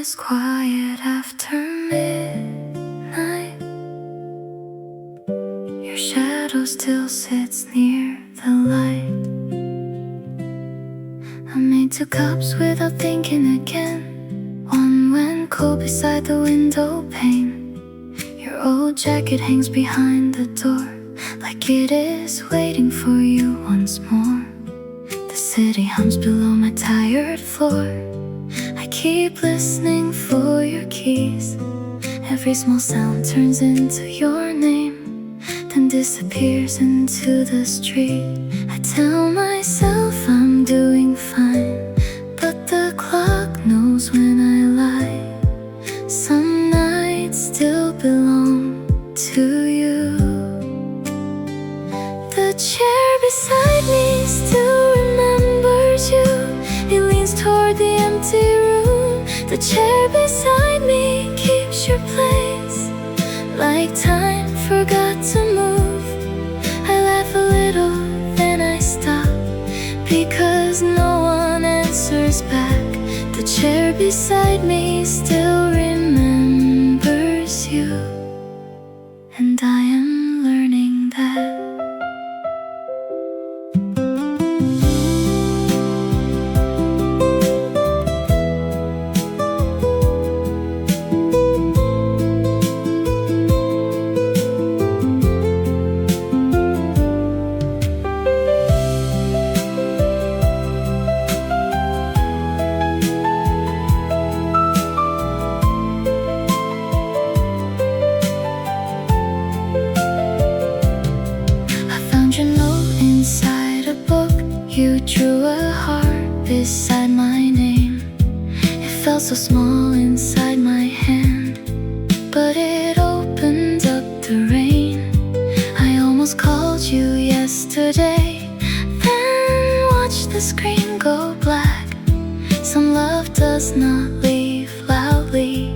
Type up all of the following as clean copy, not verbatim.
is quiet after midnight. Your shadow still sits near the light. I made 2 cups without thinking again. One went cold beside the window pane. Your old jacket hangs behind the door, like it is waiting for you once more. The city hums below my tired floor. I keep listening for your keys. Every small sound turns into your name, then disappears into the street. I tell myself I'm doing fine, but the clock knows when I lie. Some nights still belong to you. The chair beside me still remembers you. It leans toward the empty room. The chair beside me keeps your place, like time forgot to move. I laugh a little, then I stop, because no one answers back. The chair beside me still remembers you, and I am learning that. You drew a heart beside my name. It felt so small inside my hand, but it opened up the rain. I almost called you yesterday, then watched the screen go black. Some love does not leave loudly,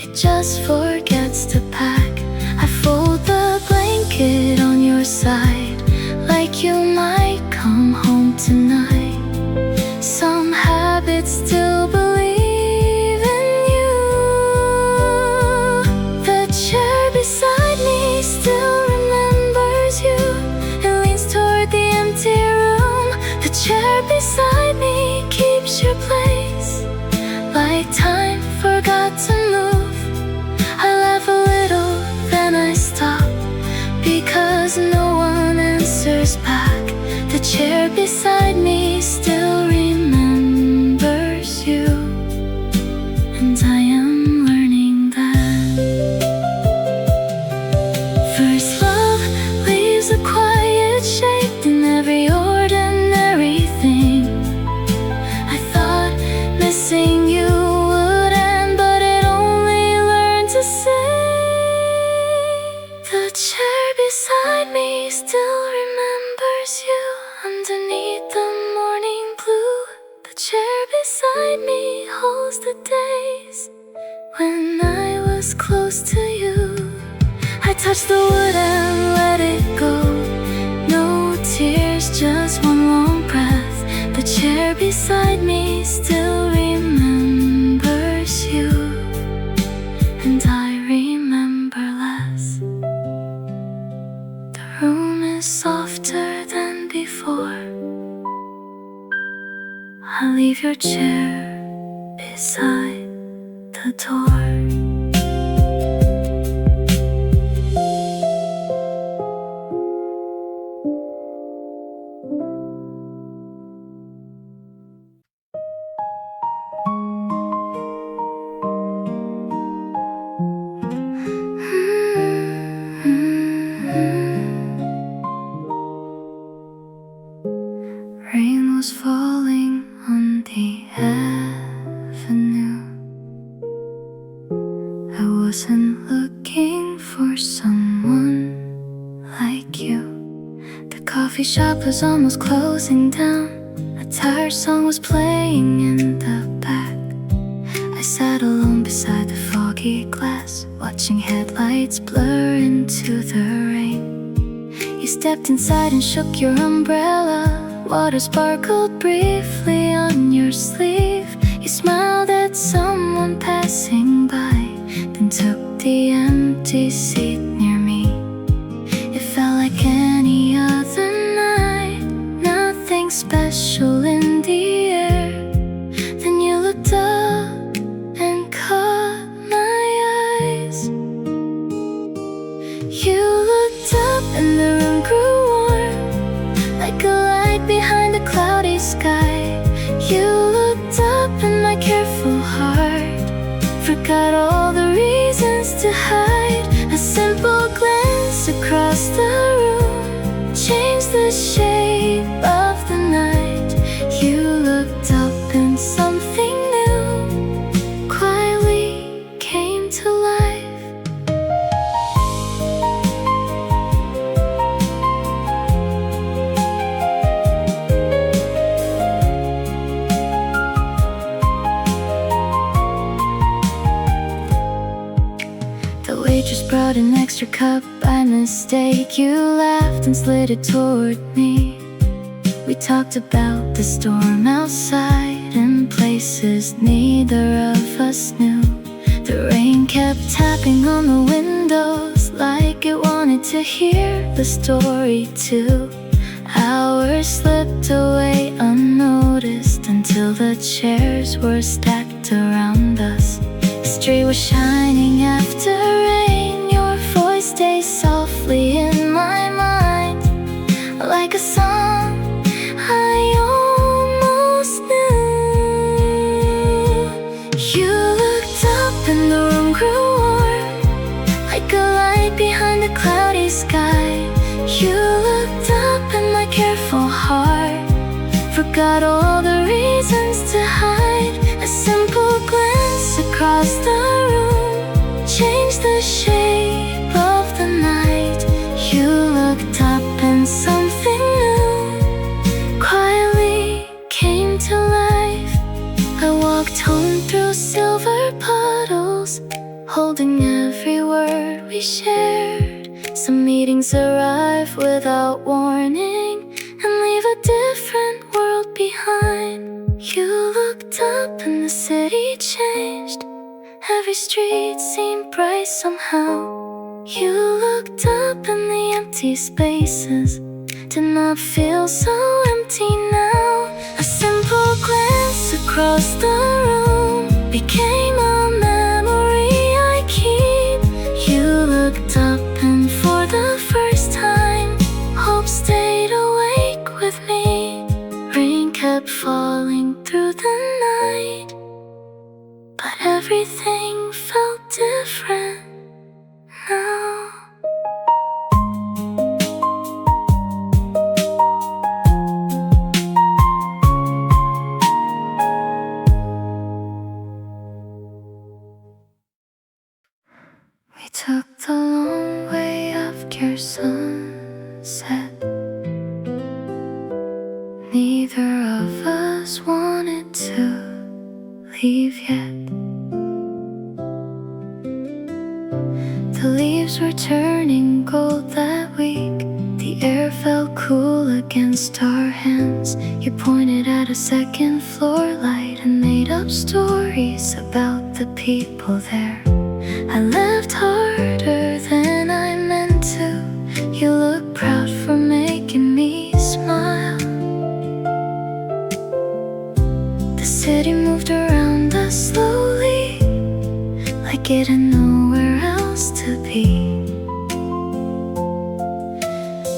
it just forgets to pack. I fold the blanket on your side, like you might come home tonight. Some habits still believe in you. The chair beside me still remembers you. It leans toward the empty room. The chair beside me keeps your place, like time forgot to move. I laugh a little, then I stop, because no one answers back. The chair beside me still remembers you, and I am learning that. First love leaves a quiet shape in every ordinary thing. I thought missing you would end, but it only learned to sing. The chair beside me still remembers you. Underneath the morning blue, the chair beside me holds the days when I was close to you. I touched the wood and let it go. No tears, just one long breath. The chair beside me still remembers you, and I remember less. The room is softer than before. I'll leave your chair beside the door. Rain was falling on the avenue. I wasn't looking for someone like you. The coffee shop was almost closing down. A tired song was playing in the back. I sat alone beside the foggy glass, watching headlights blur into the rain. You stepped inside and shook your umbrella. Water sparkled briefly on your sleeve. You smiled at someone the empty seat near me. It felt like any other night, nothing special in the air. Then you looked up and caught my eyes. You looked up and the room grew warm, like a light behind a cloudy sky. You looked up and my careful heart forgot all the reasons to hide. A simple glance across the room changed the shape of the night. You looked up and something new quietly came to life. The waitress brought an extra cup by mistake. You laughed and slid it toward me. We talked about the storm outside and places neither of us knew. The rain kept tapping on the windows like it wanted to hear the story too. Hours slipped away unnoticed until the chairs were stacked around us. History was shining after rain. Your voice stays softly in my mind, like a song I almost knew. You looked up and the room grew warm, like a light behind a cloudy sky. You looked up and my careful heart forgot all the reasons to hide. A simple glance across the room changed the shape of the night. You looked up and something new quietly came to life. I walked home through silver puddles, holding every word we shared. Some meetings arrive without warning and leave a different world behind. You looked up and the city changed. Every street seemed bright somehow. You looked up and the empty spaces did not feel so empty now. A simple glance across the room became a memory I keep. You looked up and for the first time, hope stayed awake with me. Rain kept falling through the night, but everything felt different now. We took the long way after sunset. Neither of us wanted to leave yet. The leaves were turning gold that week. The air felt cool against our hands. You pointed at a second floor light and made up stories about the people there. I laughed harder than I meant to. You looked proud for making me smile. The city moved around us slowly, like it had nowhere else to be.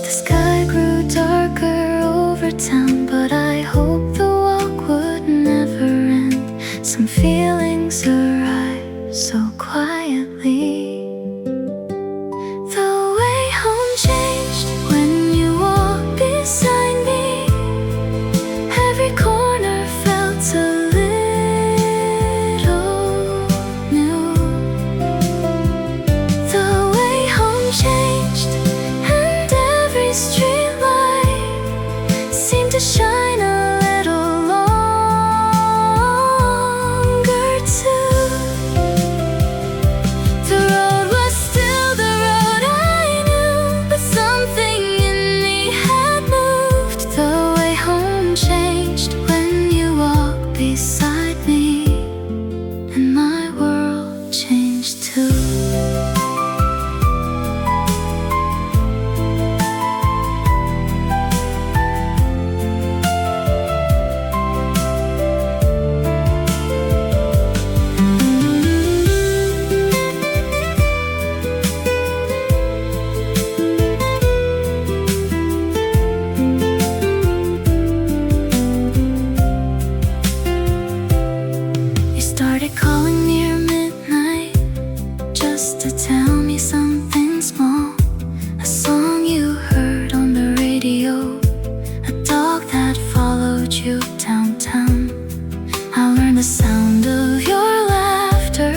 The sky grew darker over town, but I hoped the walk would never end. Some feelings arrived so quietly. The way home changed when you walked beside me. Every corner felt a little new. The way home changed, and every street light seemed to shine a little longer. calling near midnight just to tell me something small. A song you heard on the radio, a dog that followed you downtown. I learned the sound of your laughter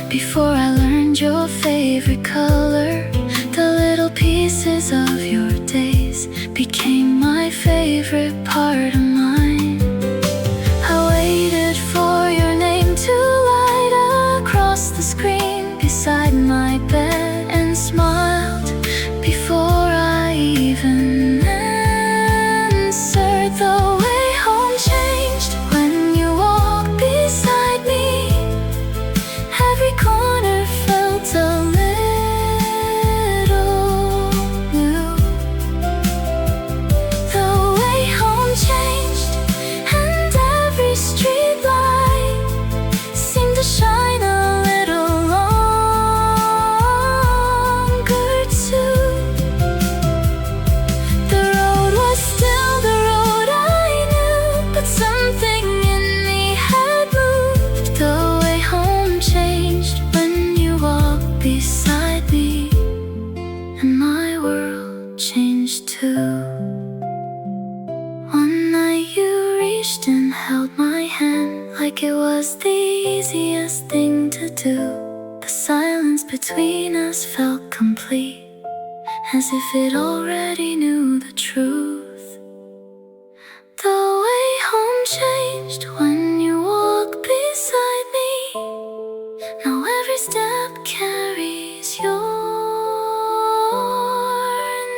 before I learned your favorite color. The little pieces of your days became my favorite part of mine. I waited for your name to light across the screen beside my bed and smiled before I even answered. The way home changed when you walked beside me. Every corner felt a little new. The way home changed, and every street light seemed to shine a little longer too. The road was still the road I knew, but something in me had moved. The way home changed when you walked beside me, and my world changed too. One night you reached and held my hand like it was the easiest thing to do. The silence between us felt complete, as if it already knew the truth. The way home changed when you walked beside me. Now every step carries your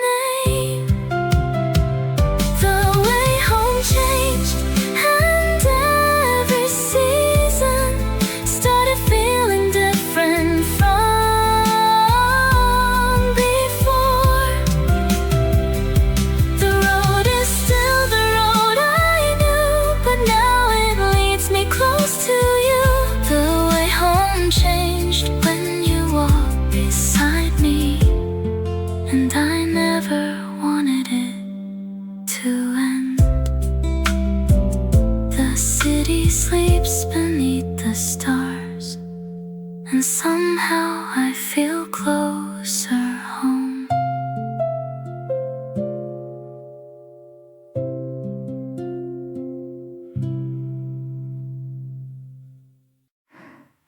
name. The way home changed, and every season started feeling different from before. The road is still the road I knew, but now it leads me close to you. The way home changed when you walked beside me, and I never wanted it to end. The city sleeps beneath the stars, and somehow I feel closer home.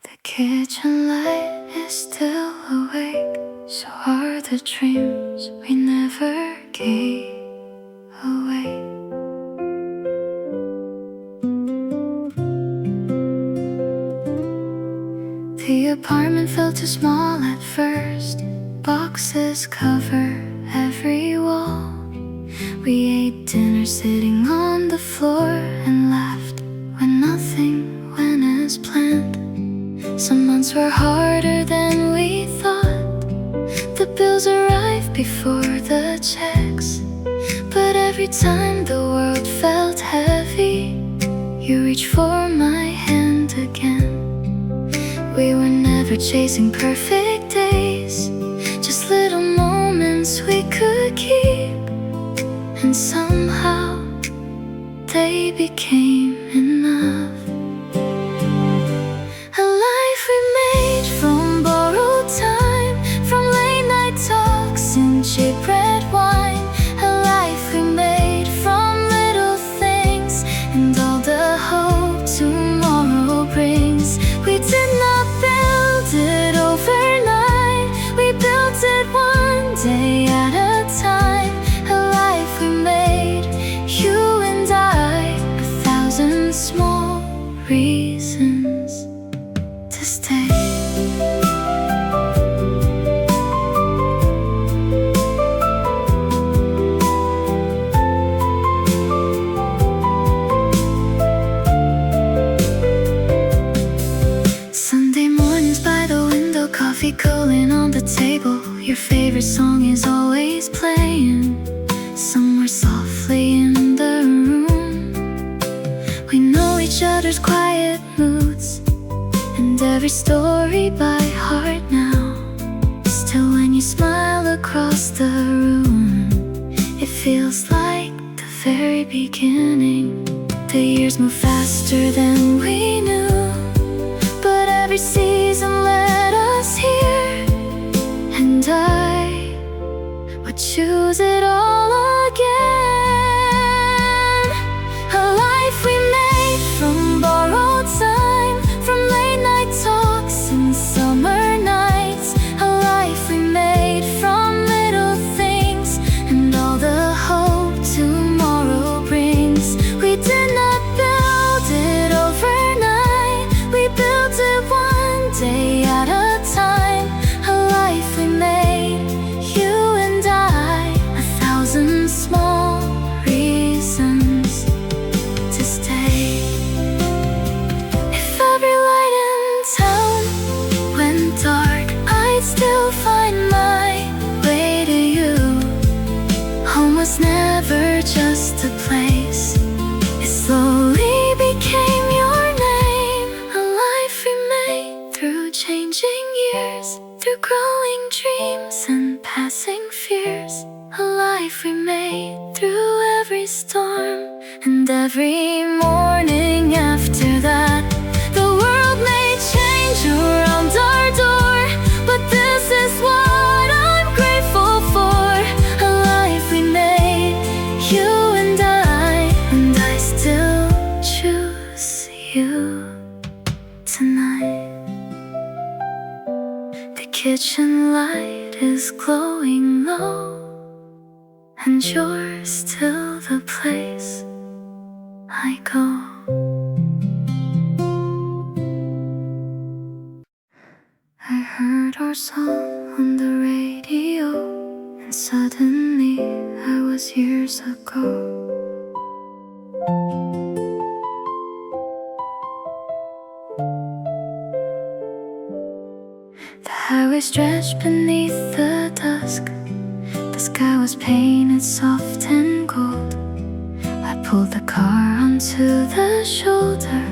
The kitchen light is still awake, so are the dreams we never gave away. The apartment felt too small at first. Boxes cover every wall. We ate dinner sitting on the floor and laughed when nothing went as planned. Some months were harder than we thought. The bills arrived before the checks, but every time the world felt heavy, you reached for my hand again. We were never chasing perfect days, just little moments we could keep, and somehow they became enough. A life we made from borrowed time, from late night talks and cheap red wine. A life we made from little things and all the hope tomorrow brings. We did not build it overnight, we built it one day at a time. A life we made, you and I, 1,000 small reasons to stay. Sunday mornings by the window, coffee cooling on the table. Your favorite song is always playing somewhere softly in the room. We know each other's quiet moods and every story by heart now. Still, when you smile across the room, it feels like the very beginning. The years move faster than we knew, but Through growing dreams and passing fears, a life we made through every storm. And every morning after that, the world may change around our door, but this is what I'm grateful for. A life we made, you and I still choose you tonight. The kitchen light is glowing low, and you're still the place I go. I heard our song on the radio, and suddenly I was years ago. The highway stretched beneath the dusk. The sky was painted soft and gold. I pulled the car onto the shoulder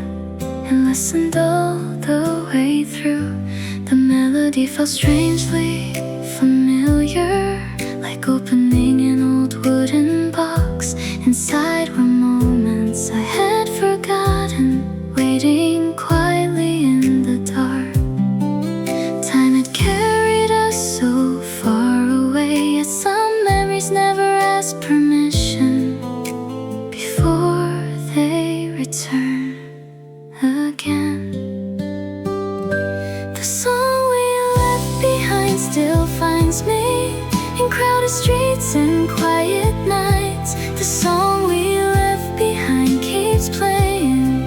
and listened all the way through. The melody felt strangely familiar, like opening an old wooden box. Inside were moments I had forgotten, waiting quietly in the dark. Time had carried us so far away, yet some memories never asked permission before they return again. The song we left behind still finds me in crowded streets and quiet nights. The song we left behind keeps playing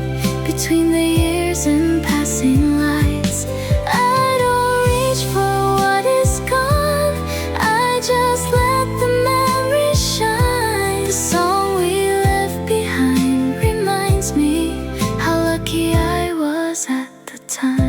between the years and passing lights. I don't reach for what is gone, I just let the memories shine. The song we left behind reminds me how lucky I was at the time.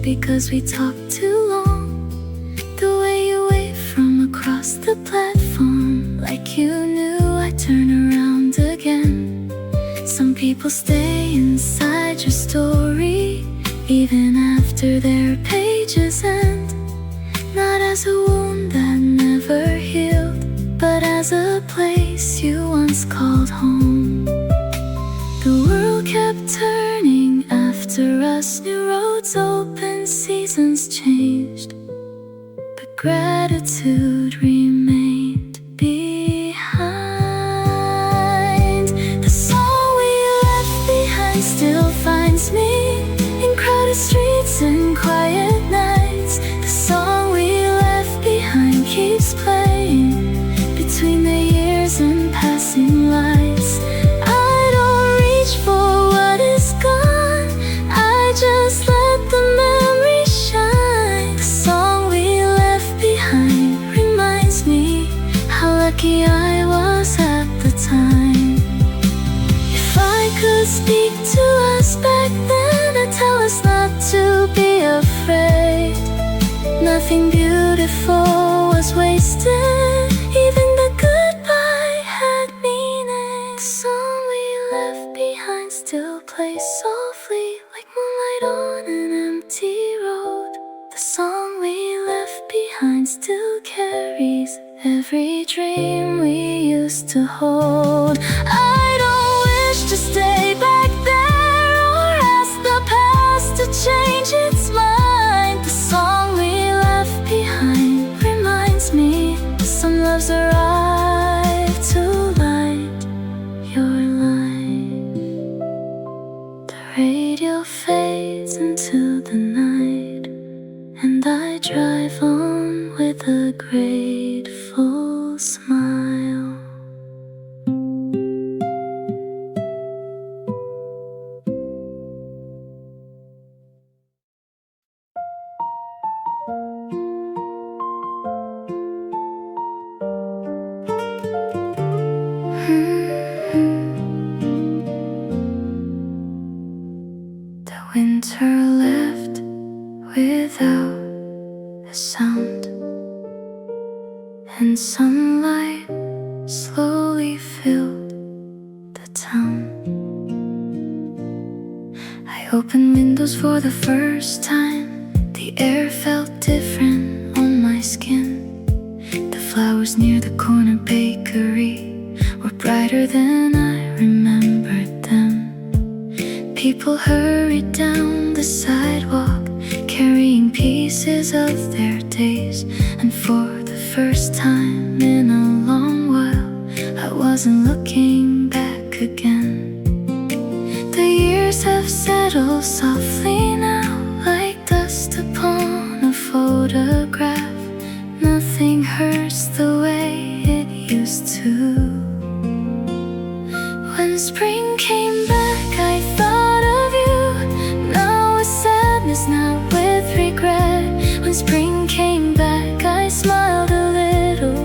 Because we talked too long. The way you waved from across the platform, like you knew I'd turn around again. Some people stay inside your story even after their pages end. Not as a wound that never healed, but as a place you once called home. The world kept turning after us, new roads opened, seasons changed, but gratitude remained behind. The song we left behind still finds me in crowded streets and quiet nights. The song we left behind keeps playing between the years and passing lights. I don't reach for what is gone, I just let the memory shine. The song we left behind reminds me how lucky I was at the time. If I could speak to us back then, I'd tell us not to be afraid. Nothing beautiful was wasted, even the goodbye had meaning. The song we left behind still plays softly, like moonlight on an empty road. The song we left behind still carries every dream we used to hold. I don't wish to stay back there or ask the past to change its mind. The song we left behind reminds me some loves arrive to light your life. The radio fades into the night, and I drive on with a grateful smile. winter left without a sound, and sunlight slowly filled the town. I opened windows for the first time. The air felt different on my skin. The flowers near the corner bakery were brighter than I remembered them. People hurried down the sidewalk, carrying pieces of their days. And for the first time in a long while, I wasn't looking back again. The years have settled softly now, like dust upon a photograph. Nothing hurts the way it used to. When spring came back, I thought of you. Now with sadness, not with regret. When spring came back, I smiled a little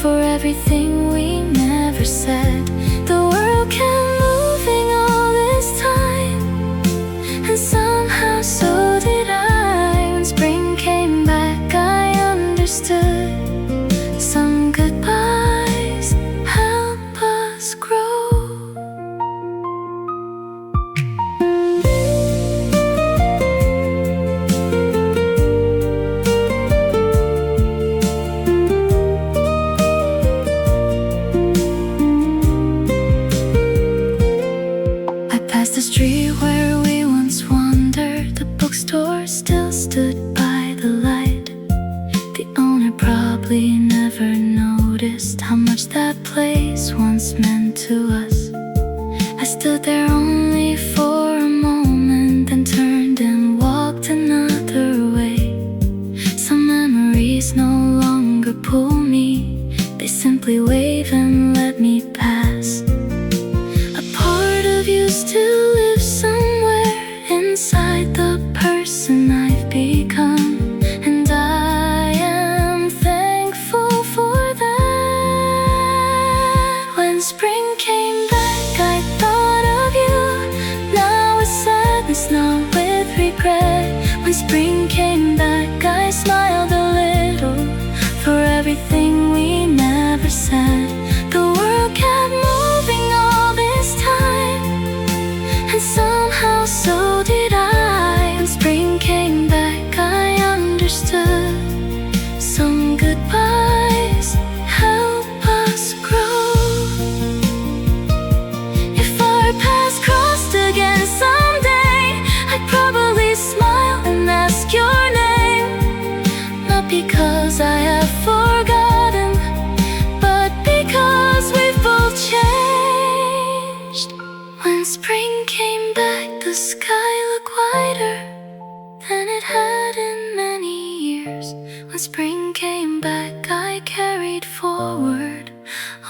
for everything we never said. The world kept moving all this time, and somehow so did I. When spring came back, I understood. Some goodbyes help us grow. I passed the street where we once wandered. The bookstore still stood by the light. The owner probably never noticed how much that place once meant to us. I stood there only for a moment, then turned and walked another way. Some memories no longer pull me, they simply wave and let me pass. A part of you still lives somewhere inside the person I've become, and I am thankful for that. When spring came back, I thought of you. Now with sadness, not with regret. When spring came back, I smiled a little for everything we never said. The world kept moving all this time, and somehow so did I. When spring came back, I understood. Some goodbyes help us grow. If our paths crossed again someday, I'd probably smile and ask your name. Not because I have forgotten, but because we've both changed. When spring came back, the sky looked wider than it had in many years. When spring came back, I carried forward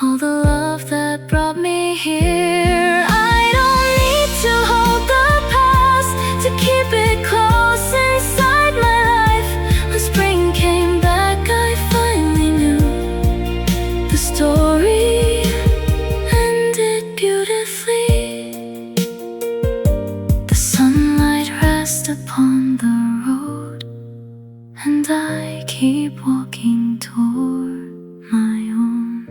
all the love that brought me here. I don't need to hold the past to keep it close inside my life. When spring came back, I finally knew the story ended beautifully. The sunlight rests upon the road, and I keep walking toward my own.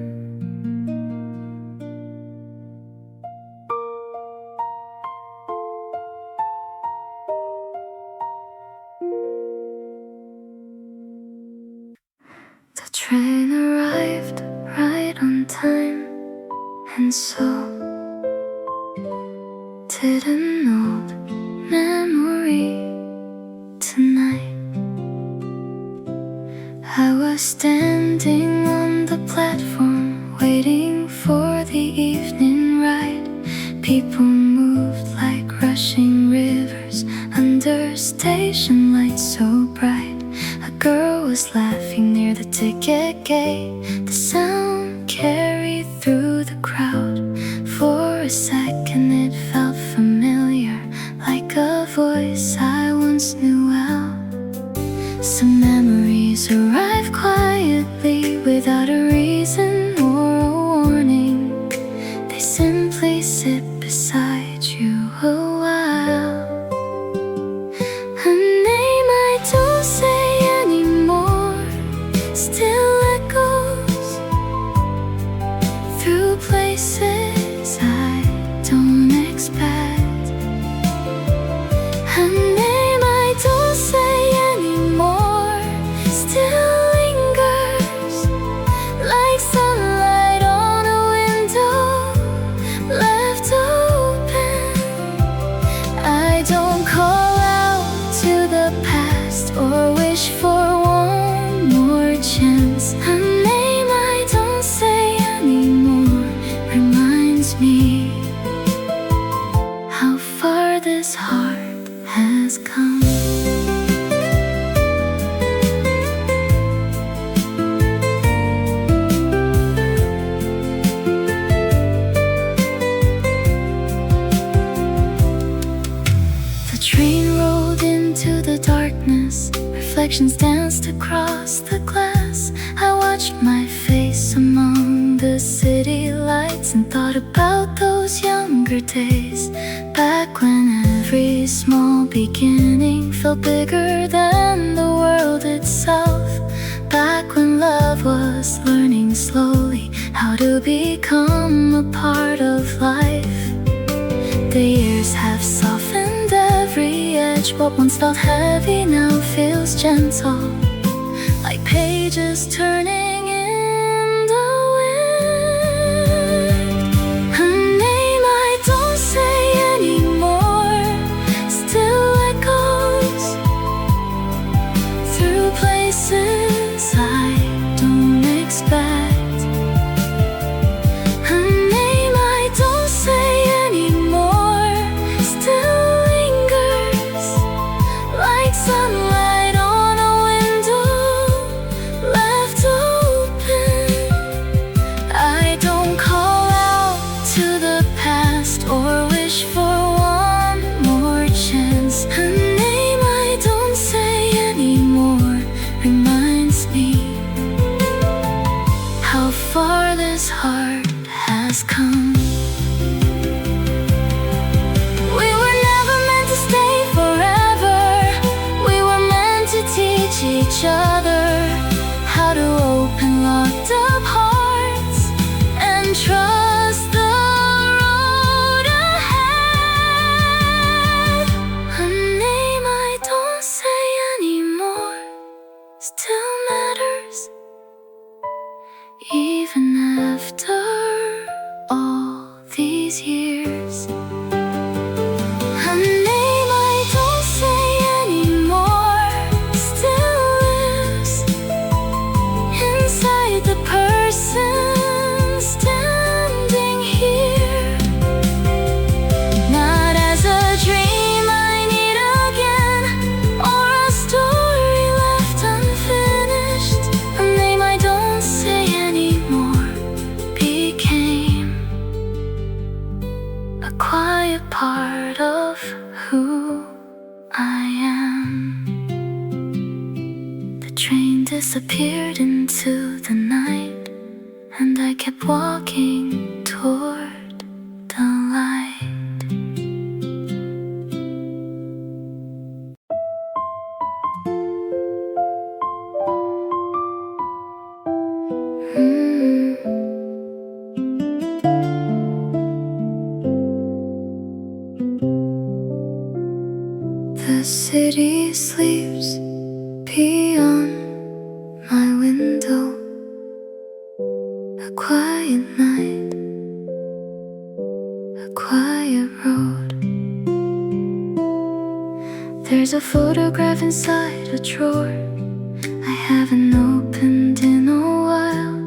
The train arrived right on time, and so did an old memory tonight. I was standing on the platform, waiting for the evening ride. People moved like rushing rivers under station lights so bright. A girl was laughing near the ticket gate. The sound carried through the crowd. For a second it felt familiar, like a voice I once knew well. Some memories arrive quietly without a reason or a warning. They simply sit beside you a while. expect. Her name I don't say anymore still lingers like sunlight on a window left open. I don't call out to the past or wish for one more chance. Her name I don't say anymore reminds me how far this heart has come. The train rolled into the darkness, reflections danced across the glass. I watched my face among the city lights and thought about those younger days, back when every small beginning felt bigger than the world itself. Back when love was learning slowly how to become a part of life. The years have softened every edge. What once felt heavy now feels gentle, like pages turning in the wind. Her name I don't say anymore still echoes through places I don't expect. Her name I don't say anymore still lingers like sunlight on a window left open. I don't call out to the past or wish for one more chance. Her name I don't say anymore reminds me how far this heart has come. We were never meant to stay forever. We were meant to teach each other how to open locked up hearts and trust the road ahead. Her name I don't say anymore still matters, even after all these years. Her name I don't say anymore still lives inside the person standing here, not as a dream I need again or a story left unfinished. A name I don't say anymore became a quiet part of who I am. The train disappeared into the night, and I kept walking toward the light. The city sleeps beyond my window. A quiet night, a quiet road. There's a photograph inside a drawer I haven't opened in a while.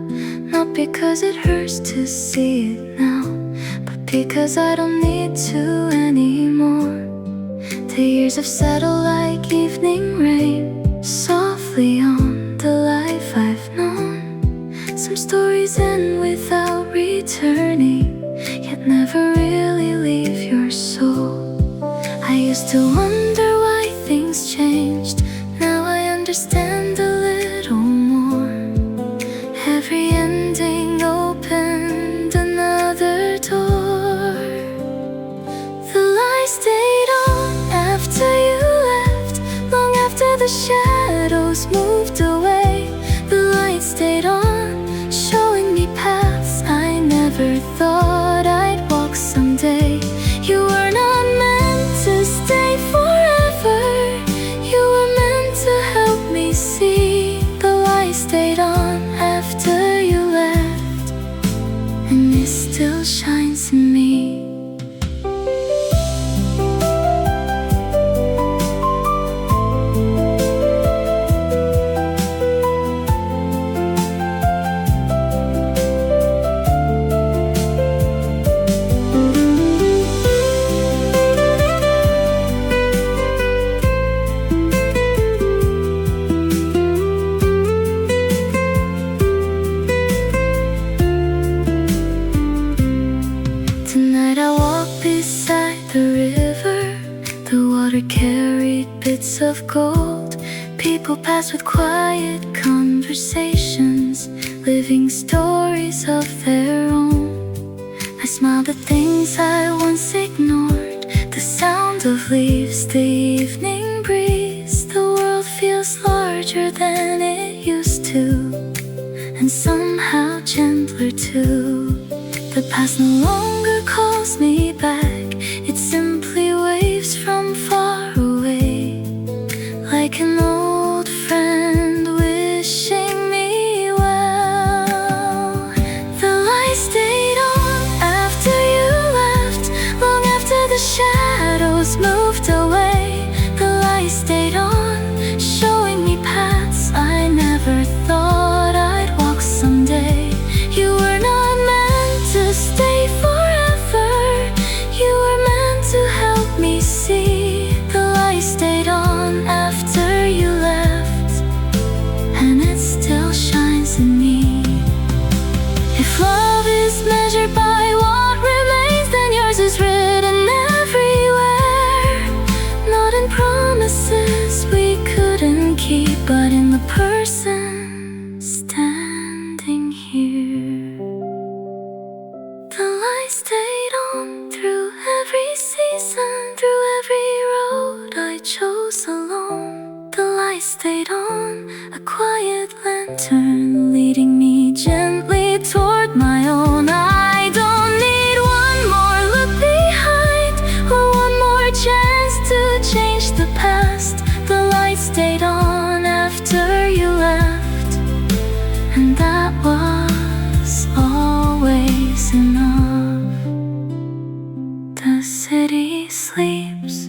Not because it hurts to see it now, but because I don't need to anymore. The years have settled like evening rain softly on the life I've known. Some stories end without returning, yet never really leave your soul. I used to wonder why things changed. Now I understand a little more. Every ending opened another door. The light stayed on after you left, long after the shadows moved away. The light stayed on, showing me paths I never thought I'd walk someday. You bits of gold. People pass with quiet conversations, living stories of their own. I smiled at things I once ignored, the sound of leaves, the evening breeze. The world feels larger than it used to, and somehow gentler too. The past no longer calls me back, it simply waves from far away, like an old friend wishing me well. The light stayed on after you left, long after the shadows moved away. The light stayed on, showing me paths I never thought I'd walk someday. You were not meant to stay forever, you were meant to help me see. The light stayed on after you left, and it still shines in me. If love is measured by what remains, then yours is written everywhere. Not in promises we couldn't keep, but in the person standing here. The light stayed on through every season, through every road I chose alone. The light stayed on, a quiet lantern leading me gently toward my own. I don't need one more look behind, or one more chance to change the past. The light stayed on after you left, and that was always enough. The city sleeps,